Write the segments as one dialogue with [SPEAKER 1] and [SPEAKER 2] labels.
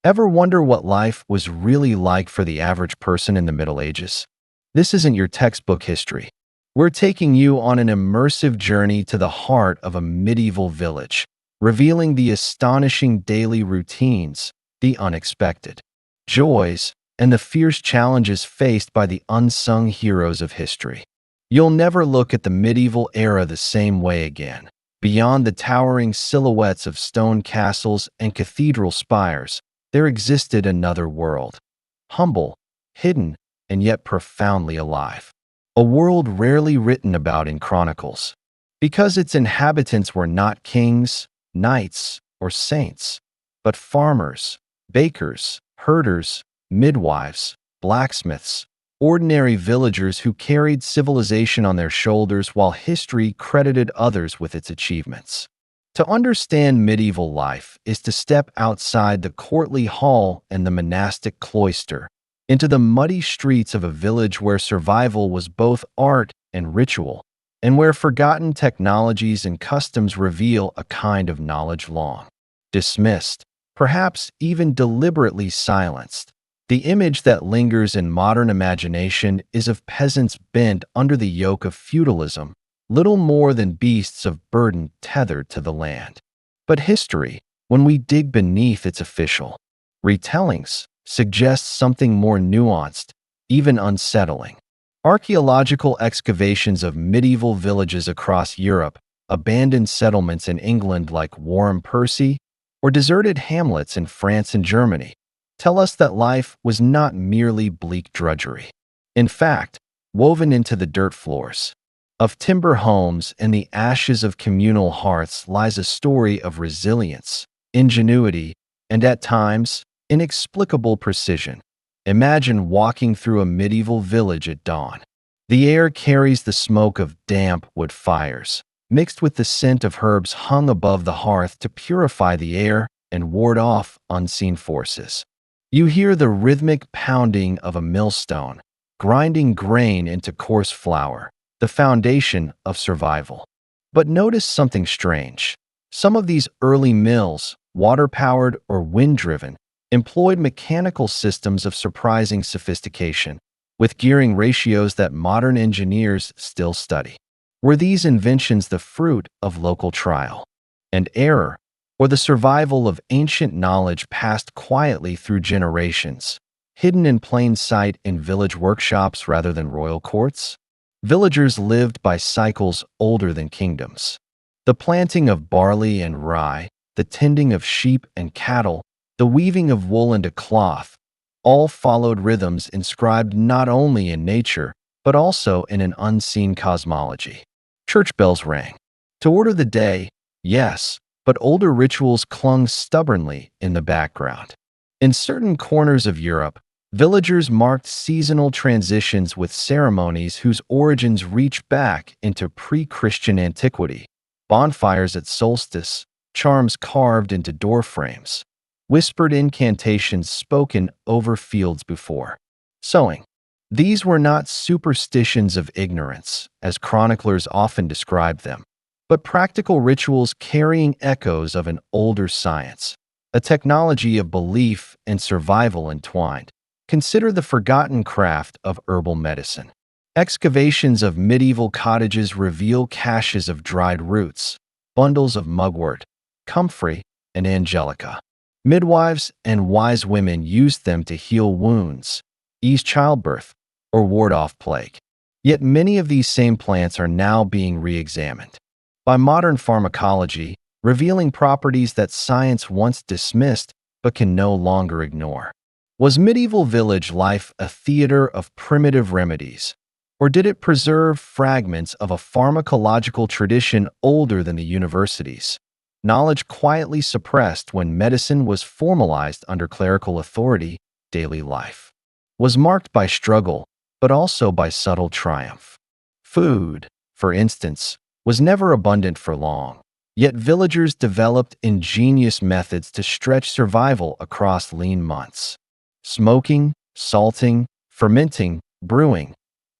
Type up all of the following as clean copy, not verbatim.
[SPEAKER 1] Ever wonder what life was really like for the average person in the Middle Ages? This isn't your textbook history. We're taking you on an immersive journey to the heart of a medieval village, revealing the astonishing daily routines, the unexpected joys, and the fierce challenges faced by the unsung heroes of history. You'll never look at the medieval era the same way again. Beyond the towering silhouettes of stone castles and cathedral spires, there existed another world, humble, hidden, and yet profoundly alive. A world rarely written about in chronicles, because its inhabitants were not kings, knights, or saints, but farmers, bakers, herders, midwives, blacksmiths, ordinary villagers who carried civilization on their shoulders while history credited others with its achievements. To understand medieval life is to step outside the courtly hall and the monastic cloister, into the muddy streets of a village where survival was both art and ritual, and where forgotten technologies and customs reveal a kind of knowledge long dismissed, perhaps even deliberately silenced. The image that lingers in modern imagination is of peasants bent under the yoke of feudalism, little more than beasts of burden tethered to the land. But history, when we dig beneath its official retellings, suggests something more nuanced, even unsettling. Archaeological excavations of medieval villages across Europe, abandoned settlements in England like Warham Percy, or deserted hamlets in France and Germany tell us that life was not merely bleak drudgery. In fact, woven into the dirt floors of timber homes and the ashes of communal hearths lies a story of resilience, ingenuity, and at times, inexplicable precision. Imagine walking through a medieval village at dawn. The air carries the smoke of damp wood fires, mixed with the scent of herbs hung above the hearth to purify the air and ward off unseen forces. You hear the rhythmic pounding of a millstone, grinding grain into coarse flour, the foundation of survival. But notice something strange. Some of these early mills, water-powered or wind-driven, employed mechanical systems of surprising sophistication, with gearing ratios that modern engineers still study. Were these inventions the fruit of local trial and error, or the survival of ancient knowledge passed quietly through generations, hidden in plain sight in village workshops rather than royal courts? Villagers lived by cycles older than kingdoms. The planting of barley and rye, the tending of sheep and cattle, the weaving of wool into cloth, all followed rhythms inscribed not only in nature, but also in an unseen cosmology. Church bells rang to order the day, yes, but older rituals clung stubbornly in the background. In certain corners of Europe, villagers marked seasonal transitions with ceremonies whose origins reach back into pre-Christian antiquity. Bonfires at solstice, charms carved into doorframes, whispered incantations spoken over fields before sowing. These were not superstitions of ignorance, as chroniclers often describe them, but practical rituals carrying echoes of an older science, a technology of belief and survival entwined. Consider the forgotten craft of herbal medicine. Excavations of medieval cottages reveal caches of dried roots, bundles of mugwort, comfrey, and angelica. Midwives and wise women used them to heal wounds, ease childbirth, or ward off plague. Yet many of these same plants are now being re-examined by modern pharmacology, revealing properties that science once dismissed but can no longer ignore. Was medieval village life a theater of primitive remedies, or did it preserve fragments of a pharmacological tradition older than the universities? Knowledge quietly suppressed when medicine was formalized under clerical authority. Daily life was marked by struggle, but also by subtle triumph. Food, for instance, was never abundant for long, yet villagers developed ingenious methods to stretch survival across lean months. Smoking, salting, fermenting, brewing.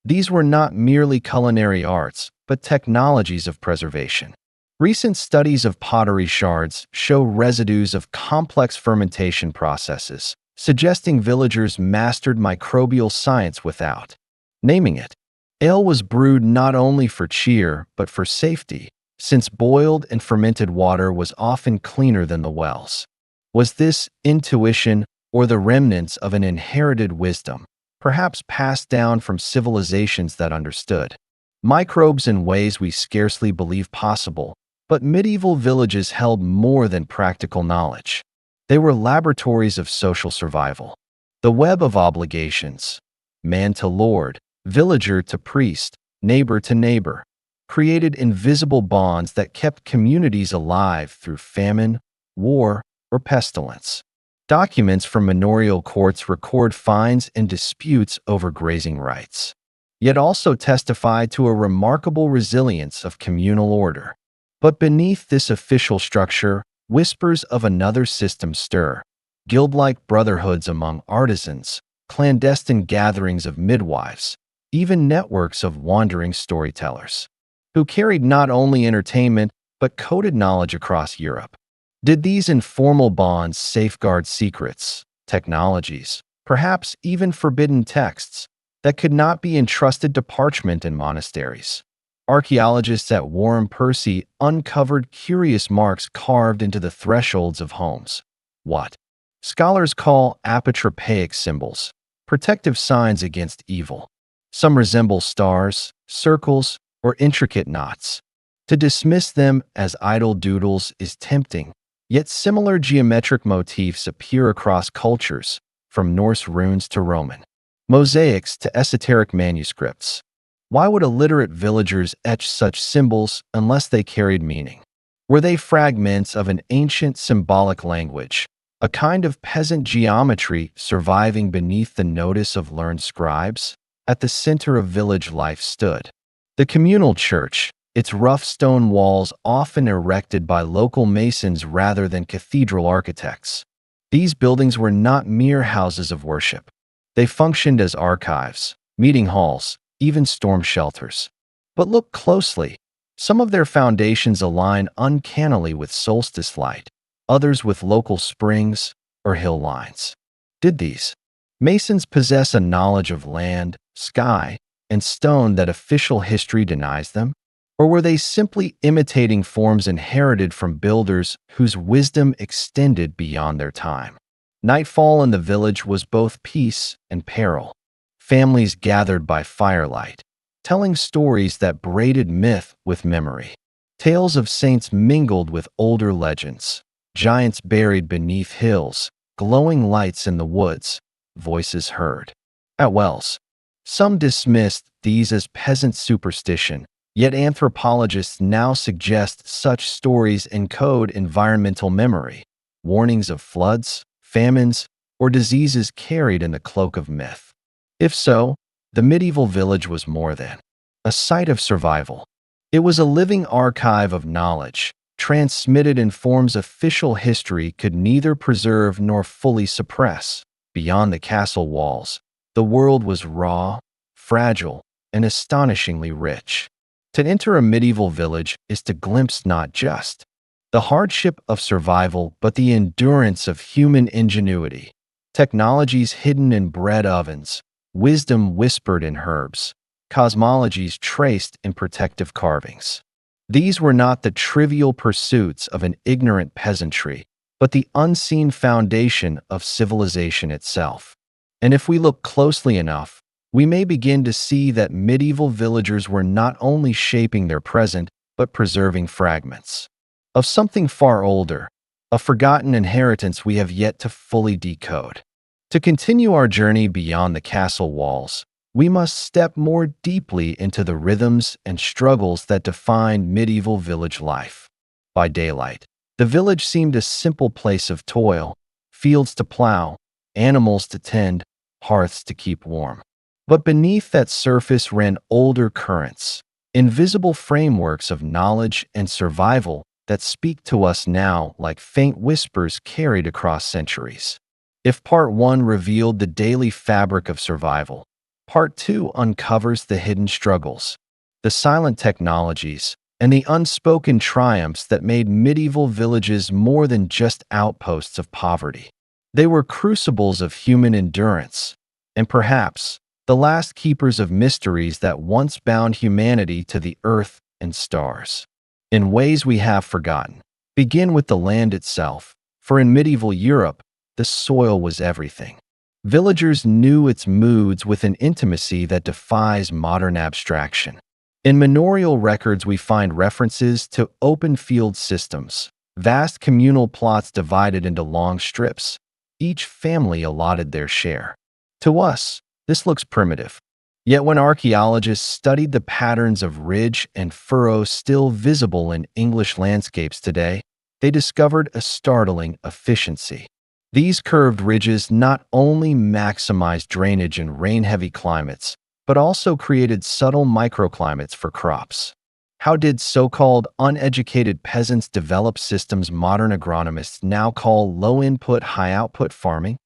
[SPEAKER 1] These were not merely culinary arts, but technologies of preservation. Recent studies of pottery shards show residues of complex fermentation processes, suggesting villagers mastered microbial science without naming it. Ale was brewed not only for cheer but for safety, since boiled and fermented water was often cleaner than the wells. Was this intuition or the remnants of an inherited wisdom, perhaps passed down from civilizations that understood microbes in ways we scarcely believe possible? But medieval villages held more than practical knowledge. They were laboratories of social survival. The web of obligations, man to lord, villager to priest, neighbor to neighbor, created invisible bonds that kept communities alive through famine, war, or pestilence. Documents from manorial courts record fines and disputes over grazing rights, yet also testify to a remarkable resilience of communal order. But beneath this official structure, whispers of another system stir. Guild-like brotherhoods among artisans, clandestine gatherings of midwives, even networks of wandering storytellers, who carried not only entertainment but coded knowledge across Europe. Did these informal bonds safeguard secrets, technologies, perhaps even forbidden texts that could not be entrusted to parchment in monasteries? Archaeologists at Warren Percy uncovered curious marks carved into the thresholds of homes. What scholars call apotropaic symbols, protective signs against evil. Some resemble stars, circles, or intricate knots. To dismiss them as idle doodles is tempting, yet similar geometric motifs appear across cultures, from Norse runes to Roman mosaics to esoteric manuscripts. Why would illiterate villagers etch such symbols unless they carried meaning? Were they fragments of an ancient symbolic language, a kind of peasant geometry surviving beneath the notice of learned scribes? At the center of village life stood the communal church, its rough stone walls often erected by local masons rather than cathedral architects. These buildings were not mere houses of worship. They functioned as archives, meeting halls, even storm shelters. But look closely. Some of their foundations align uncannily with solstice light, others with local springs or hill lines. Did these masons possess a knowledge of land, sky, and stone that official history denies them? Or were they simply imitating forms inherited from builders whose wisdom extended beyond their time? Nightfall in the village was both peace and peril. Families gathered by firelight, telling stories that braided myth with memory. Tales of saints mingled with older legends, giants buried beneath hills, glowing lights in the woods, voices heard at wells. Some dismissed these as peasant superstition, yet anthropologists now suggest such stories encode environmental memory, warnings of floods, famines, or diseases carried in the cloak of myth. If so, the medieval village was more than a site of survival. It was a living archive of knowledge, transmitted in forms official history could neither preserve nor fully suppress. Beyond the castle walls, the world was raw, fragile, and astonishingly rich. To enter a medieval village is to glimpse not just the hardship of survival but the endurance of human ingenuity, technologies hidden in bread ovens, wisdom whispered in herbs, cosmologies traced in protective carvings. These were not the trivial pursuits of an ignorant peasantry, but the unseen foundation of civilization itself. And if we look closely enough, we may begin to see that medieval villagers were not only shaping their present, but preserving fragments of something far older, a forgotten inheritance we have yet to fully decode. To continue our journey beyond the castle walls, we must step more deeply into the rhythms and struggles that defined medieval village life. By daylight, the village seemed a simple place of toil, fields to plow, animals to tend, hearths to keep warm. But beneath that surface ran older currents, invisible frameworks of knowledge and survival that speak to us now like faint whispers carried across centuries. If Part 1 revealed the daily fabric of survival, Part 2 uncovers the hidden struggles, the silent technologies, and the unspoken triumphs that made medieval villages more than just outposts of poverty. They were crucibles of human endurance, and perhaps the last keepers of mysteries that once bound humanity to the earth and stars. In ways we have forgotten, begin with the land itself, for in medieval Europe, the soil was everything. Villagers knew its moods with an intimacy that defies modern abstraction. In manorial records, we find references to open field systems, vast communal plots divided into long strips. Each family allotted their share. To us, this looks primitive. Yet when archaeologists studied the patterns of ridge and furrow still visible in English landscapes today, they discovered a startling efficiency. These curved ridges not only maximized drainage in rain-heavy climates, but also created subtle microclimates for crops. How did so-called uneducated peasants develop systems modern agronomists now call low-input, high-output farming?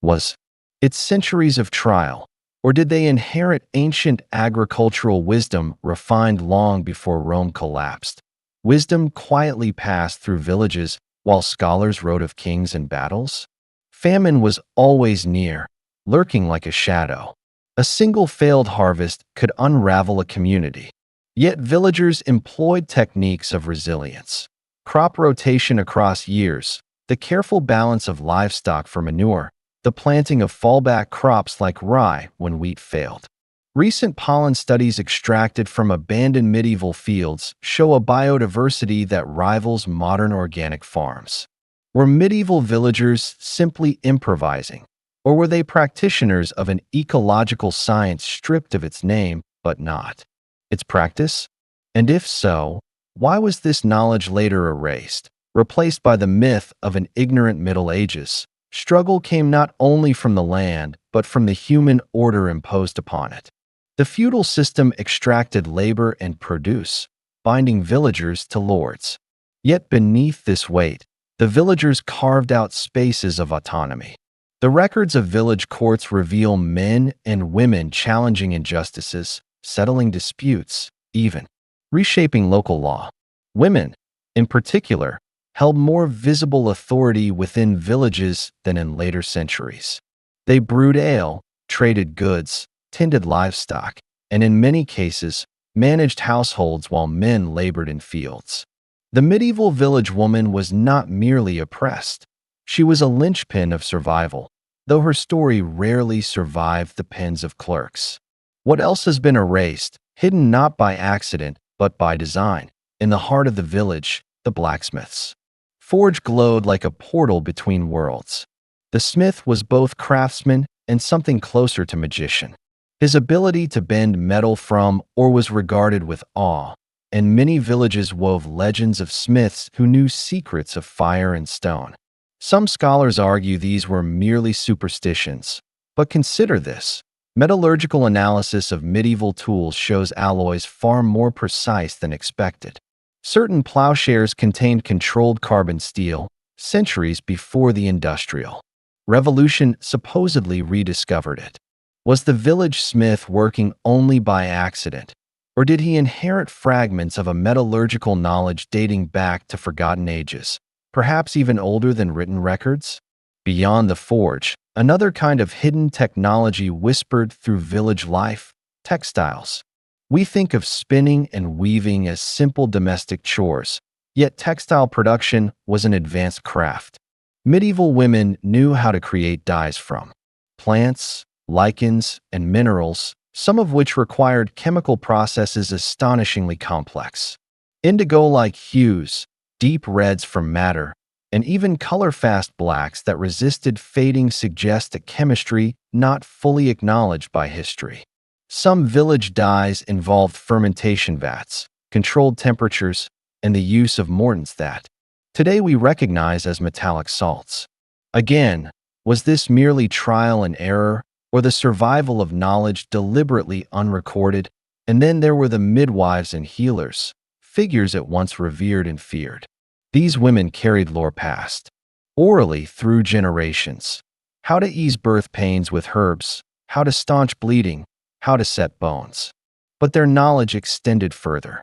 [SPEAKER 1] Was it centuries of trial, or did they inherit ancient agricultural wisdom refined long before Rome collapsed? Wisdom quietly passed through villages while scholars wrote of kings and battles? Famine was always near, lurking like a shadow. A single failed harvest could unravel a community. Yet villagers employed techniques of resilience. Crop rotation across years, the careful balance of livestock for manure, the planting of fallback crops like rye when wheat failed. Recent pollen studies extracted from abandoned medieval fields show a biodiversity that rivals modern organic farms. Were medieval villagers simply improvising, or were they practitioners of an ecological science stripped of its name but not its practice? And if so, why was this knowledge later erased, replaced by the myth of an ignorant Middle Ages? Struggle came not only from the land, but from the human order imposed upon it. The feudal system extracted labor and produce, binding villagers to lords. Yet beneath this weight, the villagers carved out spaces of autonomy. The records of village courts reveal men and women challenging injustices, settling disputes, even reshaping local law. Women, in particular, held more visible authority within villages than in later centuries. They brewed ale, traded goods, tended livestock, and in many cases, managed households while men labored in fields. The medieval village woman was not merely oppressed. She was a linchpin of survival, though her story rarely survived the pens of clerks. What else has been erased, hidden not by accident, but by design? In the heart of the village, the blacksmiths. Forge glowed like a portal between worlds. The smith was both craftsman and something closer to magician. His ability to bend metal from or was regarded with awe, and many villages wove legends of smiths who knew secrets of fire and stone. Some scholars argue these were merely superstitions, but consider this. Metallurgical analysis of medieval tools shows alloys far more precise than expected. Certain plowshares contained controlled carbon steel, centuries before the Industrial Revolution supposedly rediscovered it. Was the village smith working only by accident, or did he inherit fragments of a metallurgical knowledge dating back to forgotten ages, perhaps even older than written records? Beyond the forge, another kind of hidden technology whispered through village life: textiles. We think of spinning and weaving as simple domestic chores, yet textile production was an advanced craft. Medieval women knew how to create dyes from plants, lichens, and minerals, some of which required chemical processes astonishingly complex. Indigo-like hues, deep reds from madder, and even color-fast blacks that resisted fading suggest a chemistry not fully acknowledged by history. Some village dyes involved fermentation vats, controlled temperatures, and the use of mordants that today we recognize as metallic salts. Again, was this merely trial and error, or the survival of knowledge deliberately unrecorded? And then there were the midwives and healers, figures at once revered and feared. These women carried lore passed orally through generations. How to ease birth pains with herbs, how to staunch bleeding, how to set bones. But their knowledge extended further.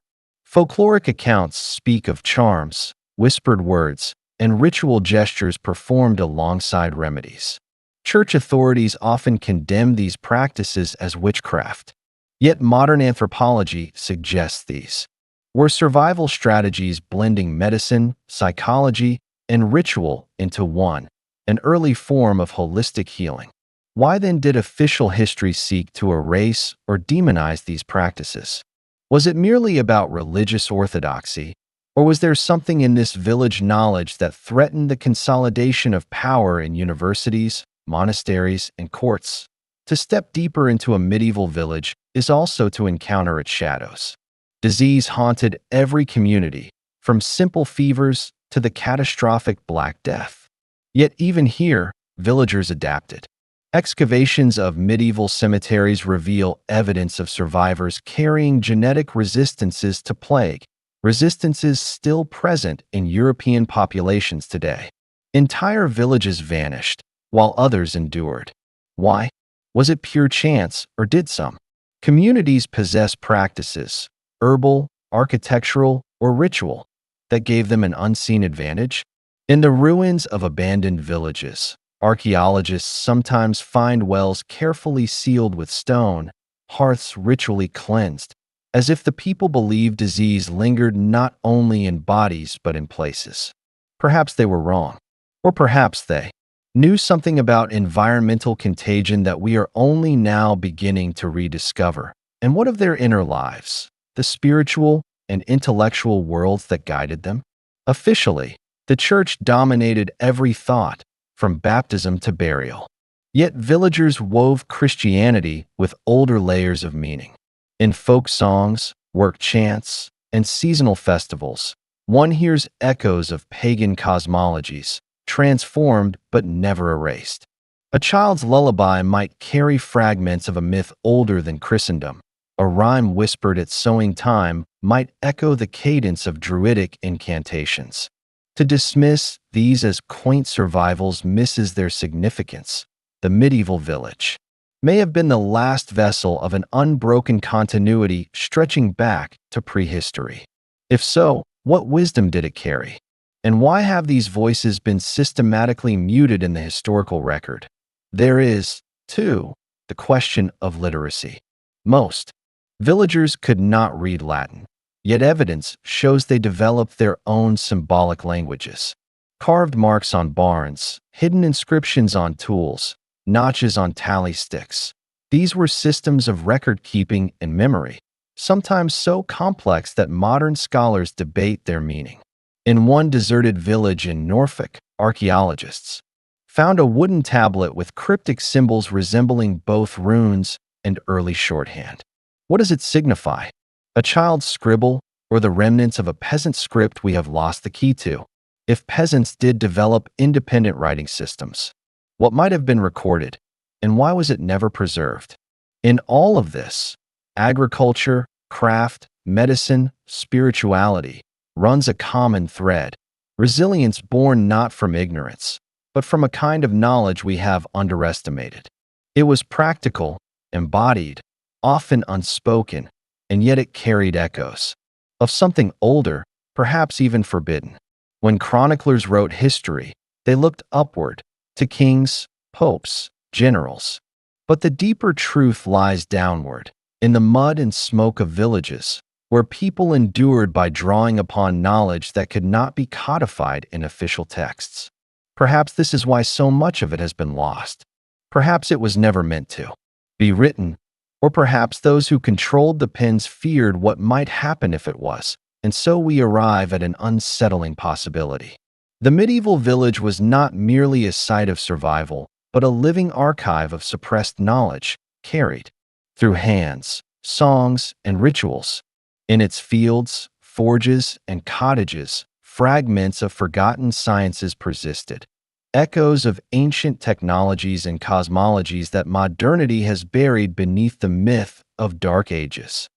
[SPEAKER 1] Folkloric accounts speak of charms, whispered words, and ritual gestures performed alongside remedies. Church authorities often condemn these practices as witchcraft. Yet modern anthropology suggests these were survival strategies blending medicine, psychology, and ritual into one, an early form of holistic healing. Why then did official history seek to erase or demonize these practices? Was it merely about religious orthodoxy, or was there something in this village knowledge that threatened the consolidation of power in universities, monasteries, and courts? To step deeper into a medieval village is also to encounter its shadows. Disease haunted every community, from simple fevers to the catastrophic Black Death. Yet even here, villagers adapted. Excavations of medieval cemeteries reveal evidence of survivors carrying genetic resistances to plague, resistances still present in European populations today. Entire villages vanished, while others endured. Why? Was it pure chance, or did some communities possess practices, herbal, architectural, or ritual, that gave them an unseen advantage? In the ruins of abandoned villages, archaeologists sometimes find wells carefully sealed with stone, hearths ritually cleansed, as if the people believed disease lingered not only in bodies but in places. Perhaps they were wrong, or perhaps they knew something about environmental contagion that we are only now beginning to rediscover. And what of their inner lives, the spiritual and intellectual worlds that guided them? Officially, the church dominated every thought, from baptism to burial. Yet villagers wove Christianity with older layers of meaning. In folk songs, work chants, and seasonal festivals, one hears echoes of pagan cosmologies, transformed but never erased. A child's lullaby might carry fragments of a myth older than Christendom. A rhyme whispered at sowing time might echo the cadence of druidic incantations. To dismiss these as quaint survivals misses their significance. The medieval village may have been the last vessel of an unbroken continuity stretching back to prehistory. If so, what wisdom did it carry? And why have these voices been systematically muted in the historical record? There is, too, the question of literacy. Most villagers could not read Latin, yet evidence shows they developed their own symbolic languages. Carved marks on barns, hidden inscriptions on tools, notches on tally sticks. These were systems of record-keeping and memory, sometimes so complex that modern scholars debate their meaning. In one deserted village in Norfolk, archaeologists found a wooden tablet with cryptic symbols resembling both runes and early shorthand. What does it signify? A child's scribble, or the remnants of a peasant script we have lost the key to? If peasants did develop independent writing systems, what might have been recorded, and why was it never preserved? In all of this, agriculture, craft, medicine, spirituality runs a common thread, resilience born not from ignorance, but from a kind of knowledge we have underestimated. It was practical, embodied, often unspoken, and yet it carried echoes of something older, perhaps even forbidden. When chroniclers wrote history, they looked upward to kings, popes, generals. But the deeper truth lies downward, in the mud and smoke of villages, where people endured by drawing upon knowledge that could not be codified in official texts. Perhaps this is why so much of it has been lost. Perhaps it was never meant to be written, or perhaps those who controlled the pens feared what might happen if it was, and so we arrive at an unsettling possibility. The medieval village was not merely a site of survival, but a living archive of suppressed knowledge, carried through hands, songs, and rituals. In its fields, forges, and cottages, fragments of forgotten sciences persisted, echoes of ancient technologies and cosmologies that modernity has buried beneath the myth of dark ages.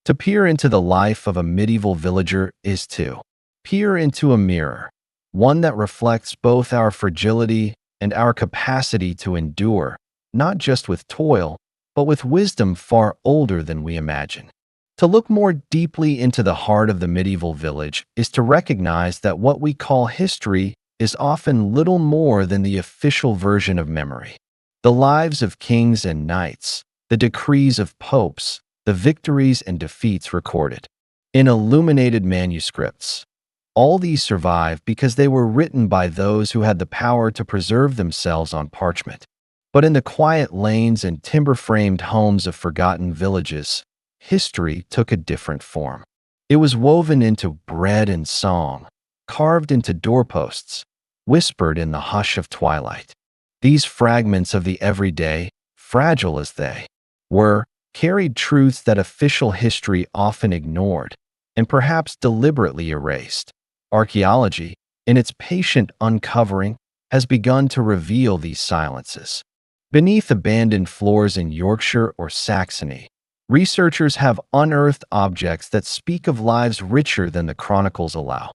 [SPEAKER 1] To peer into the life of a medieval villager is to peer into a mirror, one that reflects both our fragility and our capacity to endure, not just with toil, but with wisdom far older than we imagine. To look more deeply into the heart of the medieval village is to recognize that what we call history is often little more than the official version of memory. The lives of kings and knights, the decrees of popes, the victories and defeats recorded in illuminated manuscripts. All these survive because they were written by those who had the power to preserve themselves on parchment. But in the quiet lanes and timber-framed homes of forgotten villages, history took a different form. It was woven into bread and song, carved into doorposts, whispered in the hush of twilight. These fragments of the everyday, fragile as they were, carried truths that official history often ignored and perhaps deliberately erased. Archaeology, in its patient uncovering, has begun to reveal these silences. Beneath abandoned floors in Yorkshire or Saxony, researchers have unearthed objects that speak of lives richer than the chronicles allow.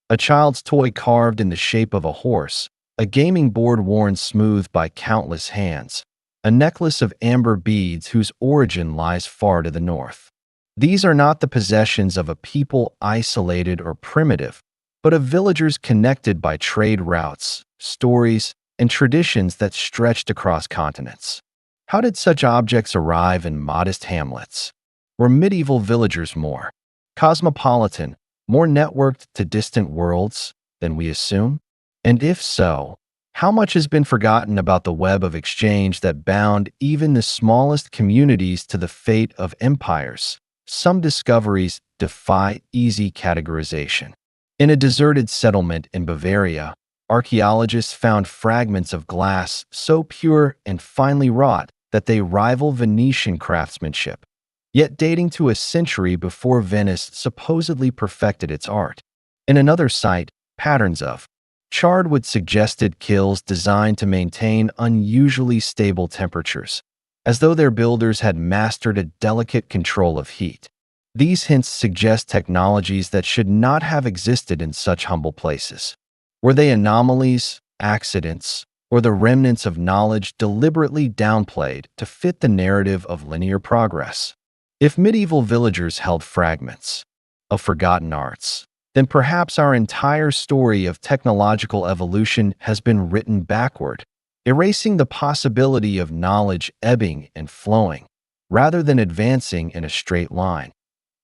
[SPEAKER 1] A child's toy carved in the shape of a horse, a gaming board worn smooth by countless hands, a necklace of amber beads whose origin lies far to the north. These are not the possessions of a people isolated or primitive, but of villagers connected by trade routes, stories, and traditions that stretched across continents. How did such objects arrive in modest hamlets? Were medieval villagers more cosmopolitan, more networked to distant worlds than we assume? And if so, how much has been forgotten about the web of exchange that bound even the smallest communities to the fate of empires? Some discoveries defy easy categorization. In a deserted settlement in Bavaria, archaeologists found fragments of glass so pure and finely wrought that they rival Venetian craftsmanship, yet dating to a century before Venice supposedly perfected its art. In another site, patterns of charred wood suggested kilns designed to maintain unusually stable temperatures, as though their builders had mastered a delicate control of heat. These hints suggest technologies that should not have existed in such humble places. Were they anomalies, accidents, or the remnants of knowledge deliberately downplayed to fit the narrative of linear progress? If medieval villagers held fragments of forgotten arts, then perhaps our entire story of technological evolution has been written backward, erasing the possibility of knowledge ebbing and flowing, rather than advancing in a straight line.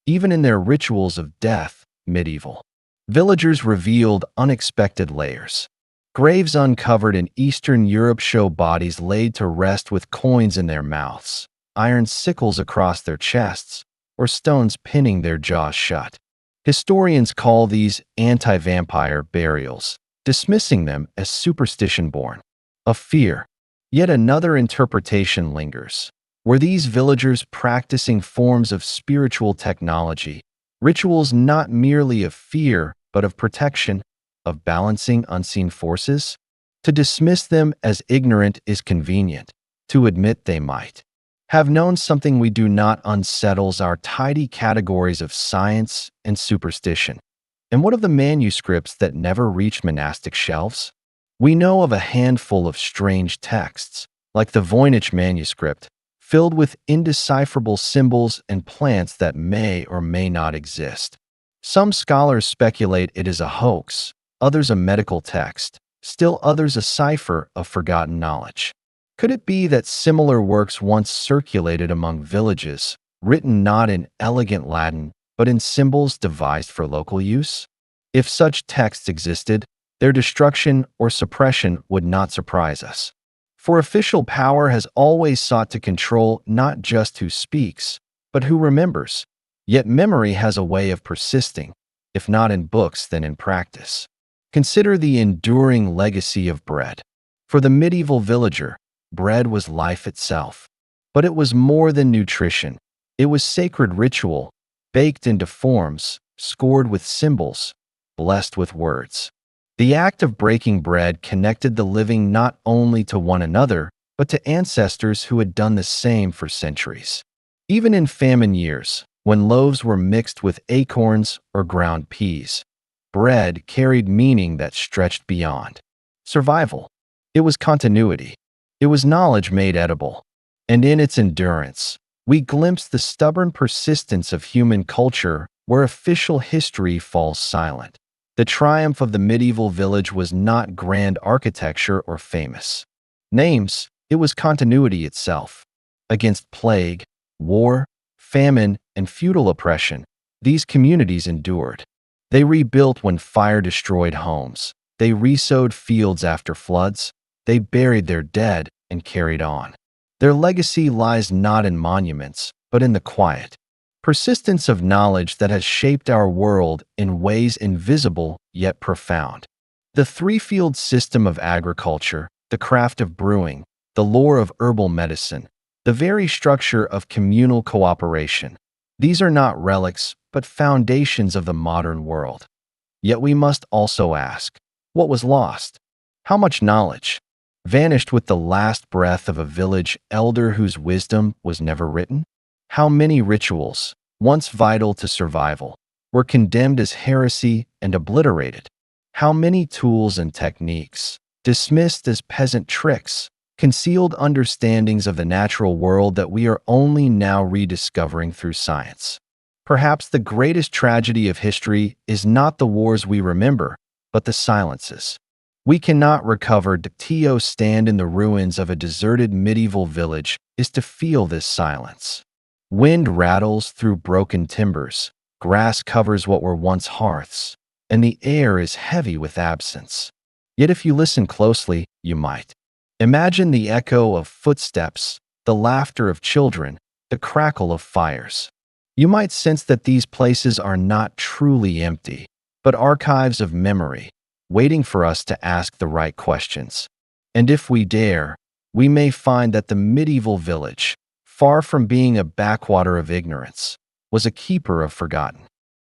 [SPEAKER 1] Even in their rituals of death, medieval villagers revealed unexpected layers. Graves uncovered in Eastern Europe show bodies laid to rest with coins in their mouths, iron sickles across their chests, or stones pinning their jaws shut. Historians call these anti-vampire burials, dismissing them as superstition born of fear. Yet another interpretation lingers. Were these villagers practicing forms of spiritual technology, rituals not merely of fear but of protection, of balancing unseen forces? To dismiss them as ignorant is convenient. To admit they might have known something we do not unsettles our tidy categories of science and superstition. And what of the manuscripts that never reached monastic shelves? We know of a handful of strange texts, like the Voynich manuscript, filled with indecipherable symbols and plants that may or may not exist. Some scholars speculate it is a hoax, others a medical text, still others a cipher of forgotten knowledge. Could it be that similar works once circulated among villages, written not in elegant Latin, but in symbols devised for local use? If such texts existed, their destruction or suppression would not surprise us. For official power has always sought to control not just who speaks, but who remembers. Yet memory has a way of persisting, if not in books, then in practice. Consider the enduring legacy of bread. For the medieval villager, bread was life itself. But it was more than nutrition. It was sacred ritual, baked into forms, scored with symbols, blessed with words. The act of breaking bread connected the living not only to one another, but to ancestors who had done the same for centuries. Even in famine years, when loaves were mixed with acorns or ground peas, bread carried meaning that stretched beyond survival. It was continuity. It was knowledge made edible. And in its endurance, we glimpse the stubborn persistence of human culture where official history falls silent. The triumph of the medieval village was not grand architecture or famous names, it was continuity itself. Against plague, war, famine, and feudal oppression, these communities endured. They rebuilt when fire destroyed homes. They resowed fields after floods. They buried their dead and carried on. Their legacy lies not in monuments, but in the quiet persistence of knowledge that has shaped our world in ways invisible yet profound. The three-field system of agriculture, the craft of brewing, the lore of herbal medicine, the very structure of communal cooperation. These are not relics, but foundations of the modern world. Yet we must also ask, what was lost? How much knowledge vanished with the last breath of a village elder whose wisdom was never written? How many rituals, once vital to survival, were condemned as heresy and obliterated? How many tools and techniques, dismissed as peasant tricks, concealed understandings of the natural world that we are only now rediscovering through science? Perhaps the greatest tragedy of history is not the wars we remember, but the silences. We cannot recover. To stand in the ruins of a deserted medieval village is to feel this silence. Wind rattles through broken timbers, grass covers what were once hearths, and the air is heavy with absence. Yet if you listen closely, you might imagine the echo of footsteps, the laughter of children, the crackle of fires. You might sense that these places are not truly empty, but archives of memory, waiting for us to ask the right questions. And if we dare, we may find that the medieval village, far from being a backwater of ignorance, was a keeper of forgotten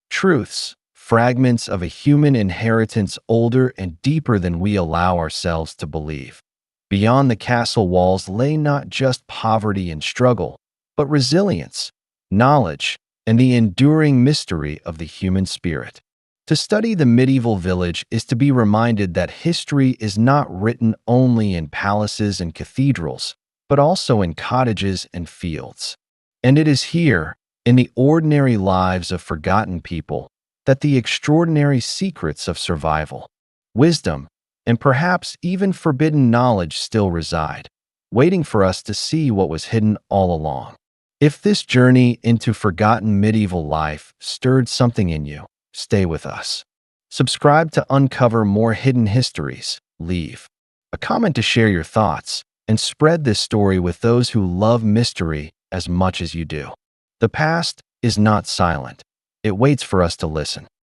[SPEAKER 1] truths, fragments of a human inheritance older and deeper than we allow ourselves to believe. Beyond the castle walls lay not just poverty and struggle, but resilience, knowledge, and the enduring mystery of the human spirit. To study the medieval village is to be reminded that history is not written only in palaces and cathedrals, but also in cottages and fields. And it is here, in the ordinary lives of forgotten people, that the extraordinary secrets of survival, wisdom, and perhaps even forbidden knowledge still reside, waiting for us to see what was hidden all along. If this journey into forgotten medieval life stirred something in you, stay with us. Subscribe to uncover more hidden histories, leave a comment to share your thoughts, and spread this story with those who love mystery as much as you do. The past is not silent. It waits for us to listen.